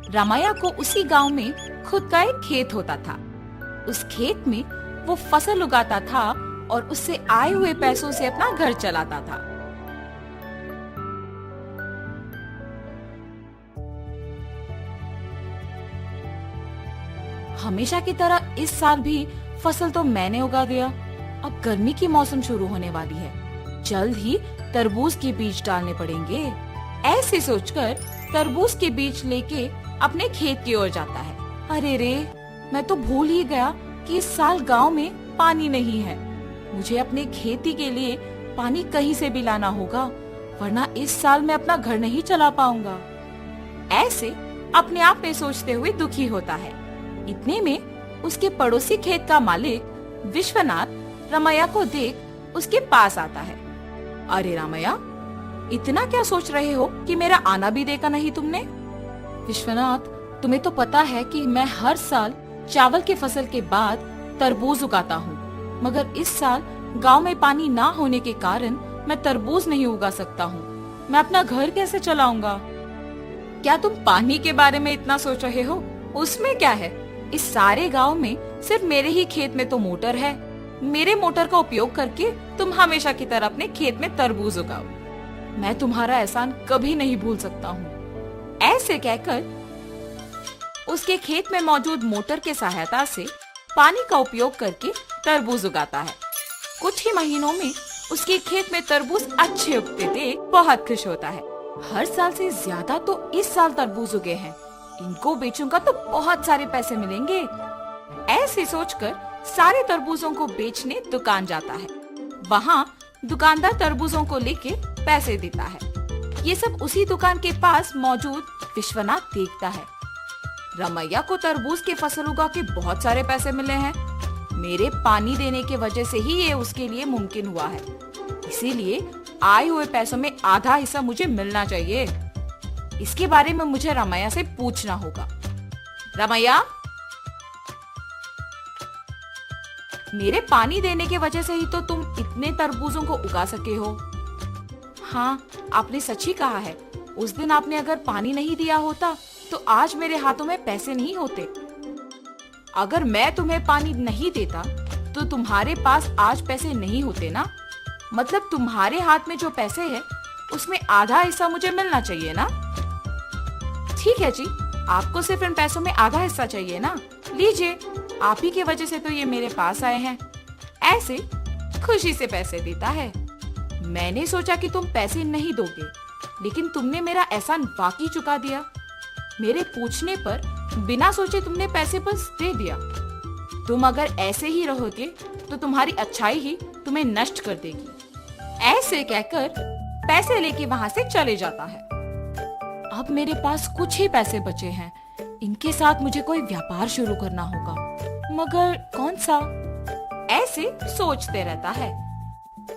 रामैया को उसी गांव में खुद का एक खेत होता था। उस खेत में वो फसल उगाता था और उससे आए हुए पैसों से अपना घर चलाता था। हमेशा की तरह इस साल भी फसल तो मैंने उगा दिया। अब गर्मी की मौसम शुरू होने वाली है, जल्द ही तरबूज के बीज डालने पड़ेंगे। ऐसे सोचकर तरबूज के बीज लेके अपने खेत की ओर जाता है। अरे रे, मैं तो भूल ही गया कि इस साल गांव में पानी नहीं है। मुझे अपने खेती के लिए पानी कहीं से भी लाना होगा, वरना इस साल मैं अपना घर नहीं चला पाऊंगा। ऐसे अपने आप में सोचते हुए दुखी होता है। इतने में उसके पड़ोसी खेत का मालिक विश्वनाथ रामैया को देख उसके पास आता है। अरे रामैया, इतना क्या सोच रहे हो कि मेरा आना भी देखा नहीं तुमने? विश्वनाथ, तुम्हें तो पता है कि मैं हर साल चावल के फसल के बाद तरबूज उगाता हूँ, मगर इस साल गांव में पानी ना होने के कारण मैं तरबूज नहीं उगा सकता हूँ। मैं अपना घर कैसे चलाऊंगा? क्या तुम पानी के बारे में इतना सोच रहे हो? उसमें क्या है, इस सारे गांव में सिर्फ मेरे ही खेत में तो मोटर है। मेरे मोटर का उपयोग करके तुम हमेशा की तरह अपने खेत में तरबूज उगाओ। मैं तुम्हारा एहसान कभी नहीं भूल सकता हूँ। ऐसे कहकर उसके खेत में मौजूद मोटर के सहायता से पानी का उपयोग करके तरबूज उगाता है। कुछ ही महीनों में उसके खेत में तरबूज अच्छे उगते देख बहुत खुश होता है। हर साल से ज्यादा तो इस साल तरबूज उगे हैं, इनको बेचूंगा तो बहुत सारे पैसे मिलेंगे। ऐसे सोचकर सारे तरबूजों को बेचने दुकान जाता है। वहाँ दुकानदार तरबूजों को लेके पैसे देता है। ये सब उसी दुकान के पास मौजूद विश्वनाथ देखता है। रामैया को तरबूज की फसल उगा के बहुत सारे पैसे मिले हैं। मेरे पानी देने के वजह से ही ये उसके लिए मुमकिन हुआ है, इसीलिए आए हुए पैसों में आधा हिस्सा मुझे मिलना चाहिए। इसके बारे में मुझे रामैया से पूछना होगा। रामैया, मेरे पानी देने के वजह से ही तो तुम इतने तरबूजों को उगा सके हो। हाँ, आपने सच ही कहा है। उस दिन आपने अगर पानी नहीं दिया होता तो आज मेरे हाथों में पैसे नहीं होते। अगर मैं तुम्हें पानी नहीं देता तो तुम्हारे पास आज पैसे नहीं होते ना। मतलब तुम्हारे हाथ में जो पैसे हैं उसमें आधा हिस्सा मुझे मिलना चाहिए ना। ठीक है जी, आपको सिर्फ इन पैसों में आधा हिस्सा चाहिए ना। लीजिए, आप ही की वजह से तो ये मेरे पास आए हैं। ऐसे खुशी से पैसे देता है। मैंने सोचा कि तुम पैसे नहीं दोगे, लेकिन तुमने मेरा एहसान वाकई चुका दिया। मेरे पूछने पर बिना सोचे तुमने पैसे बस दे दिया। तुम अगर ऐसे ही रहोगे तो तुम्हारी अच्छाई ही तुम्हें नष्ट कर देगी। ऐसे कहकर पैसे लेके वहाँ से चले जाता है। अब मेरे पास कुछ ही पैसे बचे हैं, इनके साथ मुझे कोई व्यापार शुरू करना होगा, मगर कौन सा? ऐसे सोचते रहता है।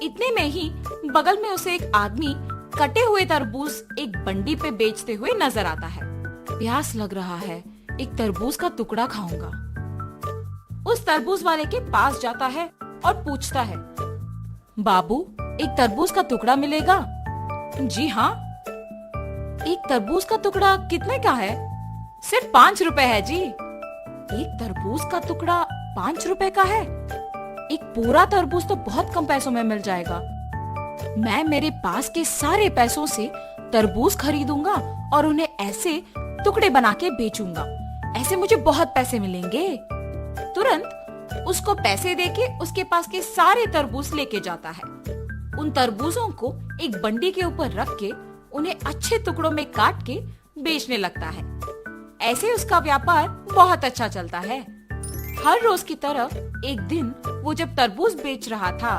इतने में ही बगल में उसे एक आदमी कटे हुए तरबूज एक बंडी पे बेचते हुए नजर आता है। प्यास लग रहा है, एक तरबूज का टुकड़ा खाऊंगा। उस तरबूज वाले के पास जाता है और पूछता है, बाबू, एक तरबूज का टुकड़ा मिलेगा? जी हाँ। एक तरबूज का टुकड़ा कितने का है? सिर्फ 5 रुपए है जी। एक तरबूज का टुकड़ा 5 रुपए का है? एक पूरा तरबूज तो बहुत कम पैसों में मिल जाएगा। मैं मेरे पास के सारे पैसों से तरबूज खरीदूंगा और उन्हें ऐसे टुकड़े बना के बेचूंगा। ऐसे मुझे बहुत पैसे मिलेंगे। तुरंत उसको पैसे देके उसके पास के सारे तरबूज लेके जाता है। उन तरबूजों को एक बंडी के ऊपर रख के उन्हें अच्छे टुकड़ों में काट के बेचने लगता है। ऐसे उसका व्यापार बहुत अच्छा चलता है। हर रोज की तरह एक दिन वो जब तरबूज बेच रहा था,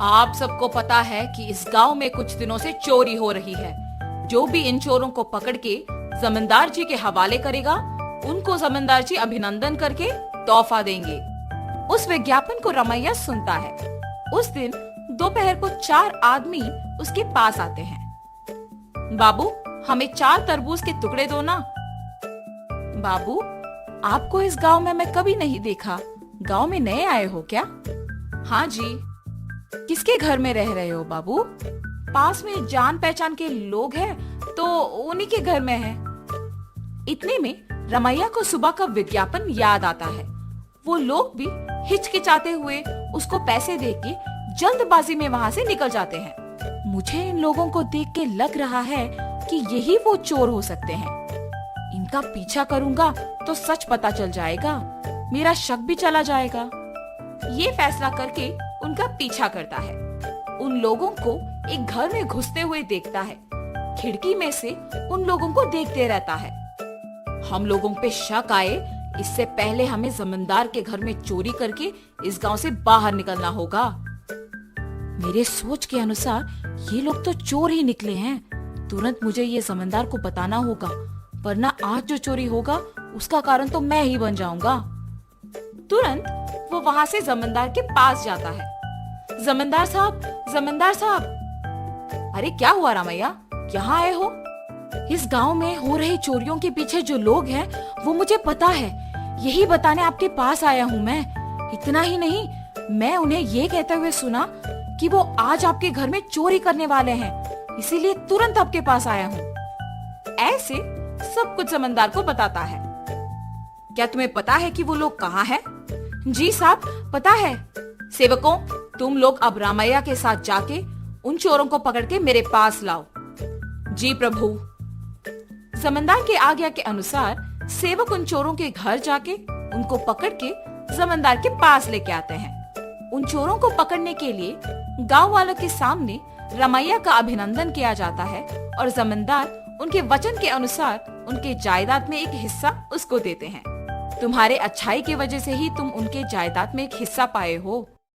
आप सबको पता है कि इस गांव में कुछ दिनों से चोरी हो रही है। जो भी इन चोरों को पकड़ के जमींदार जी के हवाले करेगा, उनको जमींदार जी अभिनंदन करके तोहफा देंगे। उस विज्ञापन को रामैया सुनता है। उस दिन दोपहर को 4 आदमी उसके पास आते हैं। बाबू, हमें 4 तरबूज के टुकड़े दो ना। बाबू, आपको इस गांव में मैं कभी नहीं देखा। गांव में नए आए हो क्या? हाँ जी। किसके घर में रह रहे हो बाबू? पास में जान पहचान के लोग हैं तो उन्हीं के घर में है। इतने में रमैया को सुबह का विज्ञापन याद आता है। वो लोग भी हिचकिचाते हुए उसको पैसे देके जल्दबाजी में वहाँ से निकल जाते हैं। मुझे इन लोगों को देख के लग रहा है कि यही वो चोर हो सकते हैं। इनका पीछा करूंगा तो सच पता चल जाएगा, मेरा शक भी चला जाएगा। ये फैसला करके उनका पीछा करता है। उन लोगों को एक घर में घुसते हुए देखता है। खिड़की में से उन लोगों को देखते रहता है। हम लोगों पे शक आए इससे पहले हमें जमींदार के घर में चोरी करके इस गांव से बाहर निकलना होगा। मेरे सोच के अनुसार ये लोग तो चोर ही निकले हैं। तुरंत मुझे ये जमींदार को बताना होगा, वरना आज जो चोरी होगा उसका कारण तो मैं ही बन जाऊंगा। तुरंत वो वहाँ से जमींदार के पास जाता है। जमींदार साहब, जमींदार साहब। अरे क्या हुआ रामैया, यहाँ आए हो? इस गांव में हो रही चोरियों के पीछे जो लोग हैं वो मुझे पता है, यही बताने आपके पास आया हूँ मैं। इतना ही नहीं, मैं उन्हें ये कहते हुए सुना कि वो आज आपके घर में चोरी करने वाले हैं, इसीलिए तुरंत आपके पास आया हूँ। ऐसे सब कुछ जमींदार को बताता है। क्या तुम्हें पता है कि वो लोग कहाँ हैं? जी साहब, पता है। सेवकों, तुम लोग अब रामैया के साथ जाके उन चोरों को पकड़ के मेरे पास लाओ। जी प्रभु। जमींदार के आज्ञा के अनुसार सेवक उन चोरों के घर जाके उनको पकड़ के जमींदार के पास लेके आते हैं। उन चोरों को पकड़ने के लिए गांव वालों के सामने रमैया का अभिनंदन किया जाता है और जमींदार उनके वचन के अनुसार उनके जायदाद में एक हिस्सा उसको देते हैं। तुम्हारे अच्छाई की वजह से ही तुम उनके जायदाद में एक हिस्सा पाए हो।